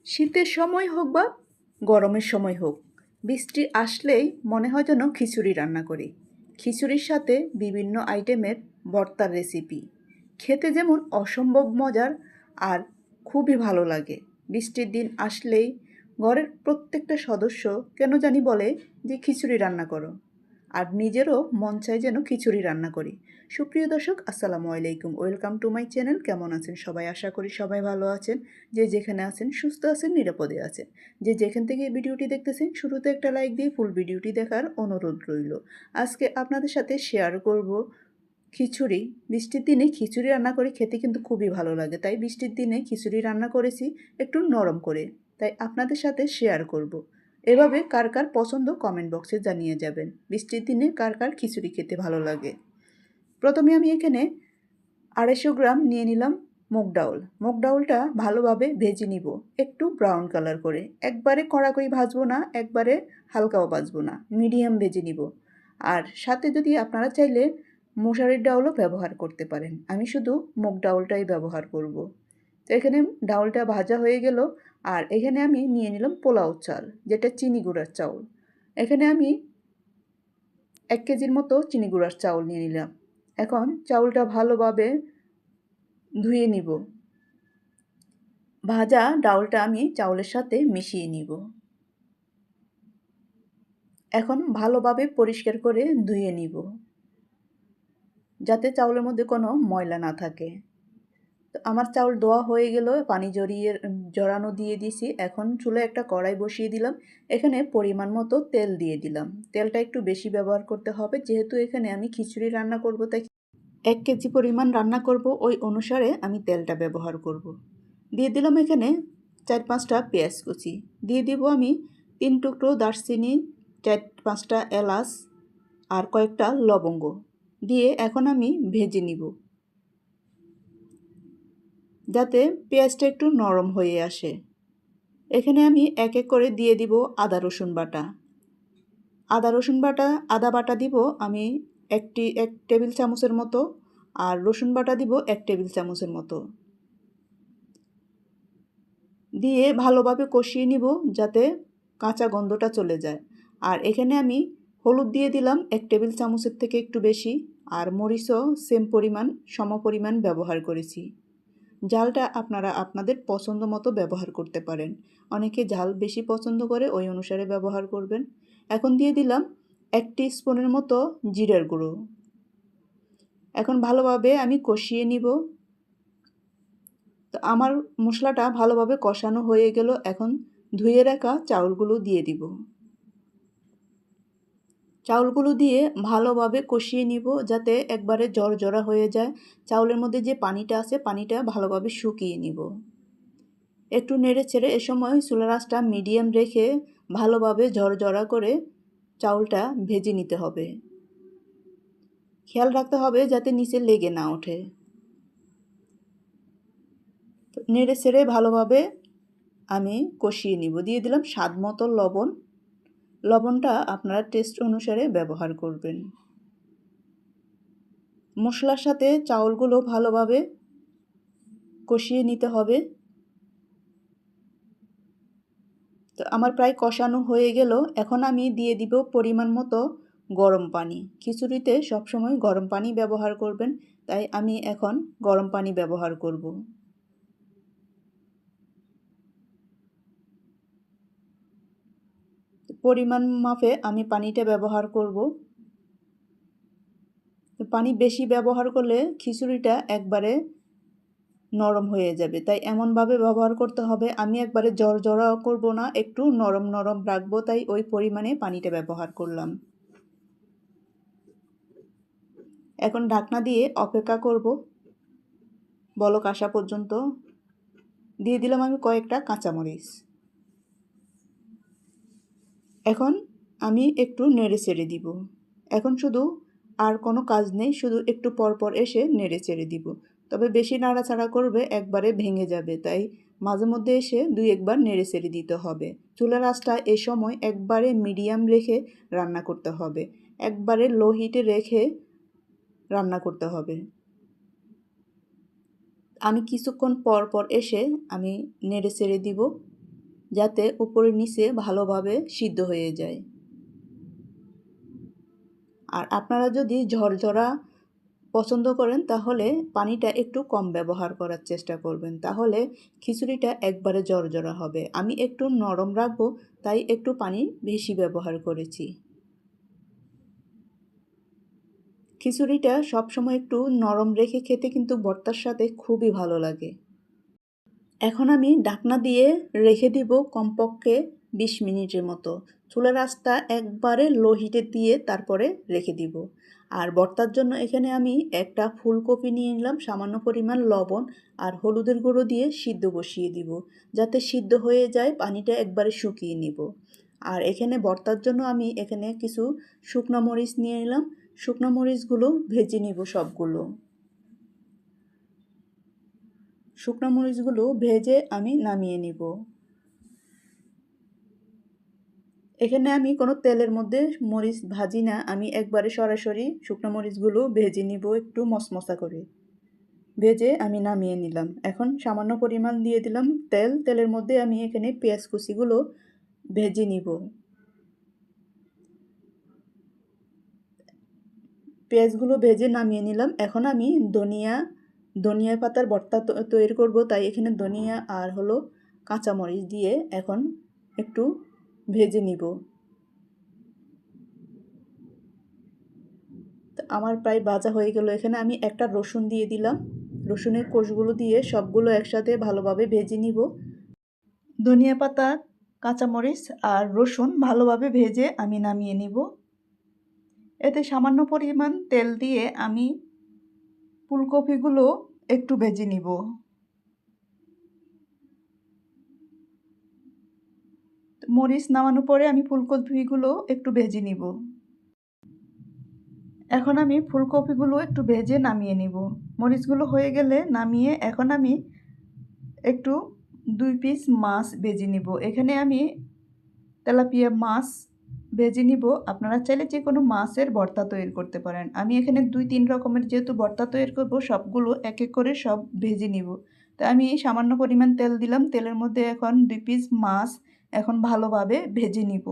শীতের সময় হোক বা গরমের সময় হোক, বৃষ্টি আসলেই মনে হয় যেন খিচুড়ি রান্না করি। খিচুড়ির সাথে বিভিন্ন আইটেমের ভর্তার রেসিপি খেতে যেমন অসম্ভব মজার আর খুবই ভালো লাগে। বৃষ্টির দিন আসলেই ঘরের প্রত্যেকটা সদস্য কেন জানি বলে যে খিচুড়ি রান্না করো, আর নিজেরও মন চায় যেন খিচুড়ি রান্না করি। সুপ্রিয় দর্শক, আসসালামু আলাইকুম, ওয়েলকাম টু মাই চ্যানেল। কেমন আছেন সবাই? আশা করি সবাই ভালো আছেন। যে যেখানে আছেন সুস্থ আছেন, নিরাপদে আছেন। যে যেখান থেকে এই ভিডিওটি দেখতেছেন শুরুতে একটা লাইক দিয়ে ফুল ভিডিওটি দেখার অনুরোধ রইল। আজকে আপনাদের সাথে শেয়ার করব খিচুড়ি। বৃষ্টির দিনে খিচুড়ি রান্না করে খেতে কিন্তু খুবই ভালো লাগে, তাই বৃষ্টির দিনে খিচুড়ি রান্না করেছি একটু নরম করে, তাই আপনাদের সাথে শেয়ার করব। এভাবে কার কার পছন্দ কমেন্ট বক্সে জানিয়ে যাবেন। বৃষ্টির দিনে কার কার খিচুড়ি খেতে ভালো লাগে। প্রথমে আমি এখানে 250 গ্রাম নিয়ে নিলাম মুগ ডাউল। মুগ ডাউলটা ভালোভাবে ভেজে নিব একটু ব্রাউন কালার করে। একবারে কড়াকড়ি ভাজবো না, একবারে হালকাও ভাজবো না, মিডিয়াম ভেজে নিব। আর সাথে যদি আপনারা চাইলে মশারির ডাউলও ব্যবহার করতে পারেন, আমি শুধু মুগ ডাউলটাই ব্যবহার করব। তো এখানে ডাউলটা ভাজা হয়ে গেল। আর এখানে আমি নিয়ে নিলাম পোলাও চাল, যেটা চিনি গুঁড়ার চাউল। এখানে আমি 1 কেজির মতো চিনি গুঁড়ার চাউল নিয়ে নিলাম। এখন চাউলটা ভালোভাবে ধুয়ে নিব। ভাজা ডাউলটা আমি চাউলের সাথে মিশিয়ে নিব। এখন ভালোভাবে পরিষ্কার করে ধুয়ে নিব, যাতে চাউলের মধ্যে কোনো ময়লা না থাকে। তো আমার চাউল ধোয়া হয়ে গেল, পানি জড়ানো দিয়ে দিছি। এখন চুলায় একটা কড়াই বসিয়ে দিলাম। এখানে পরিমাণ মতো তেল দিয়ে দিলাম। তেলটা একটু বেশি ব্যবহার করতে হবে, যেহেতু এখানে আমি খিচুড়ি রান্না করব, তাই 1 কেজি পরিমাণ রান্না করব, ওই অনুসারে আমি তেলটা ব্যবহার করব। দিয়ে দিলাম এখানে 4-5টা পেঁয়াজ কুচি। দিয়ে দিব আমি 3 টুকরো দারচিনি, 4-5টা এলাচ আর কয়েকটা লবঙ্গ দিয়ে এখন আমি ভেজে নিব, যাতে পেঁয়াজটা একটু নরম হয়ে আসে। এখানে আমি এক এক করে দিয়ে দিব আদা রসুন বাটা। আদা বাটা দিব আমি 1 টেবিল চামচের মতো, আর রসুন বাটা দিব 1 টেবিল চামচের মতো। দিয়ে ভালোভাবে কষিয়ে নিব, যাতে কাঁচা গন্ধটা চলে যায়। আর এখানে আমি হলুদ দিয়ে দিলাম 1 টেবিল চামচের থেকে একটু বেশি, আর মরিচও সেম পরিমাণ সমপরিমাণ ব্যবহার করেছি। ঝালটা আপনারা আপনাদের পছন্দ মতো ব্যবহার করতে পারেন। অনেকে ঝাল বেশি পছন্দ করে, ওই অনুসারে ব্যবহার করবেন। এখন দিয়ে দিলাম 1 টিস্পুনের মতো জিরার গুঁড়ো। এখন ভালোভাবে আমি কষিয়ে নিব। তো আমার মশলাটা ভালোভাবে কষানো হয়ে গেল। এখন ধুয়ে রাখা চাউলগুলো দিয়ে দিব। চাউলগুলো দিয়ে ভালোভাবে কষিয়ে নিব, যাতে একবারে জড়জড়া হয়ে যায়। চাউলের মধ্যে যে পানিটা আছে, পানিটা ভালোভাবে শুকিয়ে নিব। একটু নেড়ে ছেড়ে এ সময় চুলার আঁচটা মিডিয়াম রেখে ভালোভাবে ঝরঝরা করে চাউলটা ভেজে নিতে হবে। খেয়াল রাখতে হবে যাতে নিচে লেগে না ওঠে। নেড়ে ছেড়ে ভালোভাবে আমি কষিয়ে নিব। দিয়ে দিলাম স্বাদ মতো লবণ। লবণটা আপনারা টেস্ট অনুসারে ব্যবহার করবেন। মশলার সাথে চাউলগুলো ভালোভাবে কষিয়ে নিতে হবে। তো আমার প্রায় কষানো হয়ে গেল। এখন আমি দিয়ে দিব পরিমাণ মতো গরম পানি। খিচুড়িতে সবসময় গরম পানি ব্যবহার করবেন, তাই আমি এখন গরম পানি ব্যবহার করব। পরিমাণ মাপে আমি পানিটা ব্যবহার করব। পানি বেশি ব্যবহার করলে খিচুড়িটা একবারে নরম হয়ে যাবে, তাই এমনভাবে ব্যবহার করতে হবে। আমি একবারে জড়জড়াও করব না, একটু নরম নরম রাখবো, তাই ওই পরিমাণে পানিটা ব্যবহার করলাম। এখন ঢাকনা দিয়ে অপেক্ষা করব বলক আসা পর্যন্ত। দিয়ে দিলাম আমি কয়েকটা কাঁচামরিচ। এখন আমি একটু নেড়ে চেড়ে দিব। এখন শুধু আর কোনো কাজ নেই, শুধু একটু পরপর এসে নেড়ে চেড়ে দিব। তবে বেশি নাড়াচাড়া করবে একবারে ভেঙে যাবে, তাই মাঝে মধ্যে এসে 2-1 বার নেড়ে চেড়ে দিতে হবে। চুলার আঁচটা এ সময় একবারে মিডিয়াম রেখে রান্না করতে হবে, একবারে লো হিটে রেখে রান্না করতে হবে। আমি কিছুক্ষণ পর পর এসে আমি নেড়ে চেড়ে দিব। যাতে উপরে নিচে ভালোভাবে সিদ্ধ হয়ে যায়। আর আপনারা যদি ঝরঝরা পছন্দ করেন তাহলে পানিটা একটু কম ব্যবহার করার চেষ্টা করবেন, তাহলে খিচুড়িটা একবারে ঝরঝরা হবে। আমি একটু নরম রাখবো তাই একটু পানি বেশি ব্যবহার করেছি। খিচুড়িটা সবসময় একটু নরম রেখে খেতে কিন্তু ভর্তার সাথে খুবই ভালো লাগে। এখন আমি ঢাকনা দিয়ে রেখে দিব কমপক্ষে 20 মিনিটের মতো। চুলার আঁচটা একবারে লো হিটে দিয়ে তারপরে রেখে দিব। আর ভর্তার জন্য এখানে আমি একটা ফুলকপি নিয়ে নিলাম, সামান্য পরিমাণ লবণ আর হলুদের গুঁড়ো দিয়ে সিদ্ধ বসিয়ে দিব, যাতে সিদ্ধ হয়ে যায়। পানিটা একবারে শুকিয়ে নিব। আর এখানে ভর্তার জন্য আমি এখানে কিছু শুকনো মরিচ নিয়ে নিলাম, শুকনো মরিচগুলো ভেজে নিব সবগুলো। শুকনো মরিচগুলো ভেজে আমি নামিয়ে নিব। এখানে আমি কোনো তেলের মধ্যে মরিচ ভাজি না, আমি একবারে সরাসরি শুকনো মরিচগুলো ভেজে নিব একটু মশমশা করে। ভেজে আমি নামিয়ে নিলাম। এখন সামান্য পরিমাণ দিয়ে দিলাম তেল। তেলের মধ্যে আমি এখানে পেঁয়াজ কুচিগুলো ভেজে নিব। পেঁয়াজগুলো ভেজে নামিয়ে নিলাম। এখন আমি ধনিয়া পাতার ভর্তা তৈরি করব, তাই এখানে ধনিয়া আর হলো কাঁচামরিচ দিয়ে এখন একটু ভেজে নিব। আমার প্রায় ভাজা হয়ে গেল। এখানে আমি একটা রসুন দিয়ে দিলাম, রসুনের কোষগুলো দিয়ে সবগুলো একসাথে ভালোভাবে ভেজে নিব। ধনিয়া পাতা, কাঁচামরিচ আর রসুন ভালোভাবে ভেজে আমি নামিয়ে নিব। এতে সামান্য পরিমাণ তেল দিয়ে আমি ফুলকপিগুলো একটু ভেজে নিব। মরিচ নামানোর পরে আমি ফুলকপিগুলো একটু ভেজে নিব। এখন আমি ফুলকপিগুলো একটু ভেজে নামিয়ে নিব। মরিচগুলো হয়ে গেলে নামিয়ে এখন আমি একটু 2 পিস মাছ ভেজে নিব। এখানে আমি তেলাপিয়া মাছ ভেজে নিব। আপনারা চাইলে যে কোনো মাছের ভর্তা তৈরি করতে পারেন। আমি এখানে 2-3 রকমের যেহেতু ভর্তা তৈরি করব, সবগুলো এক এক করে সব ভেজে নিব। তো আমি সামান্য পরিমাণ তেল দিলাম। তেলের মধ্যে এখন 2 পিস মাছ এখন ভালোভাবে ভেজে নিব।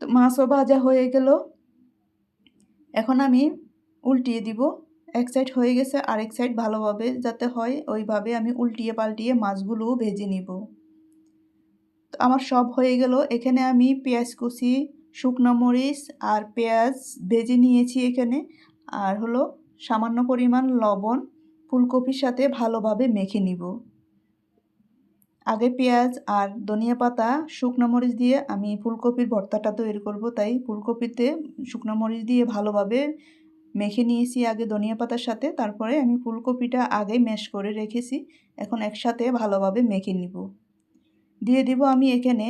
তো মাছও ভাজা হয়ে গেল। এখন আমি উল্টিয়ে দিব। এক সাইড হয়ে গেছে, আরেক সাইড ভালোভাবে যাতে হয় ওইভাবে আমি উল্টিয়ে পাল্টিয়ে মাছগুলোও ভেজে নিব। তো আমার সব হয়ে গেল। এখানে আমি পেঁয়াজ কুচি, শুকনো মরিচ আর পেঁয়াজ ভেজে নিয়েছি এখানে, আর হলো সামান্য পরিমাণ লবণ ফুলকপির সাথে ভালোভাবে মেখে নিব। আগে পেঁয়াজ আর ধনিয়া পাতা, শুকনো মরিচ দিয়ে আমি ফুলকপির ভর্তাটা তৈরি করব, তাই ফুলকপিতে শুকনো মরিচ দিয়ে ভালোভাবে মেখে নিয়েছি আগে ধনিয়া পাতার সাথে। তারপরে আমি ফুলকপিটা আগে ম্যাশ করে রেখেছি, এখন একসাথে ভালোভাবে মেখে নিব। দিয়ে দিব আমি এখানে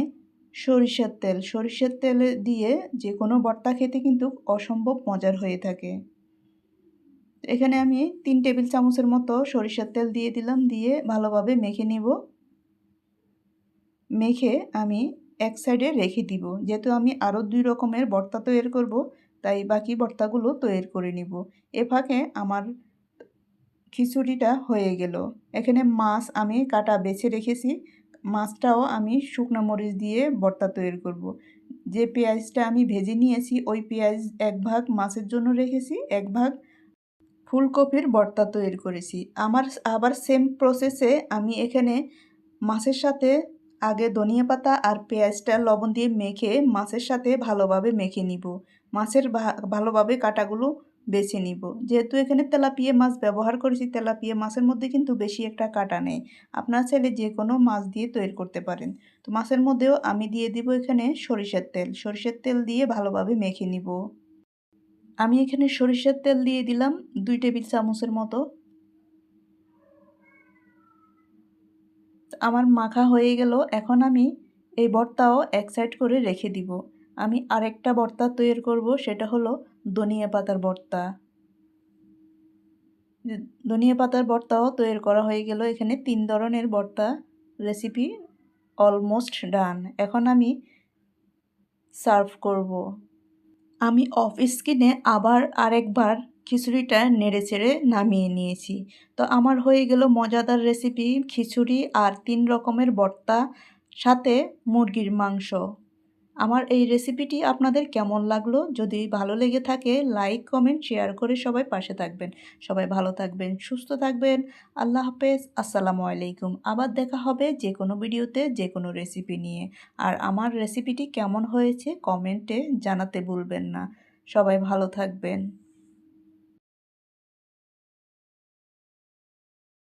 সরিষার তেল। সরিষার তেল দিয়ে যে কোনো ভর্তা খেতে কিন্তু অসম্ভব মজার হয়ে থাকে। এখানে আমি 3 টেবিল চামচের মতো সরিষার তেল দিয়ে দিলাম, দিয়ে ভালোভাবে মেখে নিব। মেখে আমি এক সাইডে রেখে দিব। যেহেতু আমি আরও 2 রকমের ভর্তা তৈরি করব, তাই বাকি ভর্তাগুলো তৈরি করে নিব। এ ফাঁকে আমার খিচুড়িটা হয়ে গেল। এখানে মাছ আমি কাটা বেছে রেখেছি, মাছটাও আমি শুকনো মরিচ দিয়ে ভর্তা তৈরি করব। যে পেঁয়াজটা আমি ভেজে নিয়েছি ওই পেঁয়াজ 1 ভাগ মাছের জন্য রেখেছি, 1 ভাগ ফুলকপির ভর্তা তৈরি করেছি। আবার সেম প্রসেসে আমি এখানে মাছের সাথে আগে ধনিয়া পাতা আর পেঁয়াজটা লবণ দিয়ে মেখে মাছের সাথে ভালোভাবে মেখে নিব। মাছের ভালোভাবে কাটাগুলো বেছে নিব। যেহেতু এখানে তেলাপিয়া মাছ ব্যবহার করেছি, তেলাপিয়া মাছের মধ্যে কিন্তু বেশি একটা কাটা নেই। আপনারা চাইলে যে কোনো মাছ দিয়ে তৈরি করতে পারেন। তো মাছের মধ্যেও আমি দিয়ে দিব এখানে সরিষার তেল। সরিষার তেল দিয়ে ভালোভাবে মেখে নিব। আমি এখানে সরিষার তেল দিয়ে দিলাম 2 টেবিল চামচের মতো। আমার মাখা হয়ে গেল। এখন আমি এই ভর্তাও এক সাইড করে রেখে দিব। আমি আরেকটা ভর্তা তৈরি করব, সেটা হলো ধনিয়া পাতার ভর্তা। ধনিয়া পাতার ভর্তাও তৈরি করা হয়ে গেল। এখানে 3 ধরনের ভর্তা রেসিপি অলমোস্ট ডান। এখন আমি সার্ভ করব। আমি অফ স্ক্রিনে আবার আরেকবার খিচুড়িটা নেড়েচেড়ে নামিয়ে নিয়েছি। তো আমার হয়ে গেল মজাদার রেসিপি খিচুড়ি আর 3 রকমের ভর্তা, সাথে মুরগির মাংস। আমার এই রেসিপিটি আপনাদের কেমন লাগলো? যদি ভালো লেগে থাকে লাইক, কমেন্ট, শেয়ার করে সবাই পাশে থাকবেন। সবাই ভালো থাকবেন, সুস্থ থাকবেন। আল্লাহ হাফেজ। আসসালামু আলাইকুম। আবার দেখা হবে যেকোনো ভিডিওতে যেকোনো রেসিপি নিয়ে। আর আমার রেসিপিটি কেমন হয়েছে কমেন্টে জানাতে ভুলবেন না। সবাই ভালো থাকবেন।